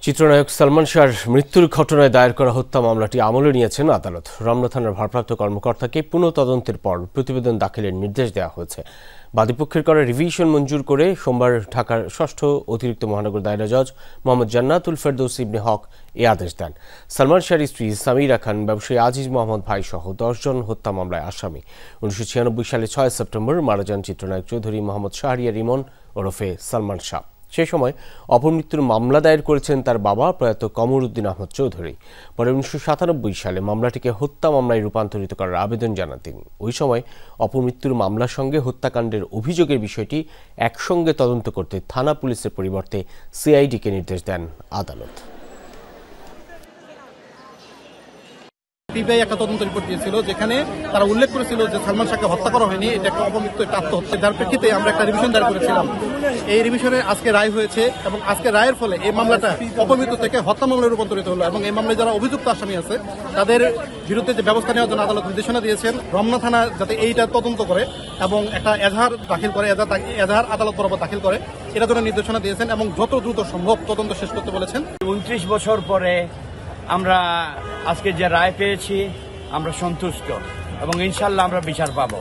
চিত্রনায়ক সালমান শাহর মৃত্যুর ঘটনায় দায়ের করা হত্যা মামলাটি আমলে নিয়েছেন আদালত। রমনা থানার ভারপ্রাপ্ত কর্মকর্তাকে পুনঃ তদন্তের পর প্রতিবেদন দাখিলের নির্দেশ দেওয়া হয়েছে। বাদীপক্ষের করা রিভিশন মঞ্জুর করে সোমবার ঢাকার ষষ্ঠ অতিরিক্ত মহানগর দায়রা জজ মোহাম্মদ জান্নাতুল ফেরদৌস ইবনে হক এ আদেশ দেন। সালমান শাহর স্ত্রী সামিরা খান, ব্যবসায়ী আজিজ মোহাম্মদ ভাই সহ 10 জন হত্যা মামলায় আসামি। 1996 সালে 6 সেপ্টেম্বর মারা যান চিত্রনায়ক চৌধুরী মোহাম্মদ শাহরিয়ার ইমন ওরফে সালমান শাহ। সে সময় অপমৃত্যুর মামলা দায়ের করেছেন তার বাবা প্রয়াত কমর উদ্দিন আহমদ চৌধুরী। পরে 1997 সালে মামলাটিকে হত্যা মামলায় রূপান্তরিত করার আবেদন জানান তিনি। ওই সময় অপমৃত্যুর মামলার সঙ্গে হত্যাকাণ্ডের অভিযোগের বিষয়টি একসঙ্গে তদন্ত করতে থানা পুলিশের পরিবর্তে সিআইডিকে নির্দেশ দেন আদালত। পিবিআই একটা তদন্ত রিপোর্ট দিয়েছিল, যেখানে তারা উল্লেখ করেছিল যে সালমান শাহকে হত্যা করা হয়নি, এটা একটা অপমৃত্যু, একটা আত্মহত্যা। যার প্রেক্ষিতে আমরা একটা রিভিশন দায়ের করেছিলাম। এই রিভিশনে আজকে রায় হয়েছে এবং আজকে রায়ের ফলে এই মামলাটা অপমৃত্যু থেকে হত্যা মামলায় রূপান্তরিত হলো এবং এই মামলায় যারা অভিযুক্ত আসামি আছে তাদের বিরুদ্ধে যে ব্যবস্থা নেওয়ার জন্য আদালত নির্দেশনা দিয়েছেন। রমনা থানা যাতে এইটা তদন্ত করে এবং একটা এজাহার দাখিল করে, এজাহার আদালত বরাবর দাখিল করে, এটার জন্য নির্দেশনা দিয়েছেন এবং যত দ্রুত সম্ভব তদন্ত শেষ করতে বলেছেন। 29 বছর পরে আমরা আজকে যে রায় পেয়েছি আমরা সন্তুষ্ট এবং ইনশাল্লাহ আমরা বিচার পাবো।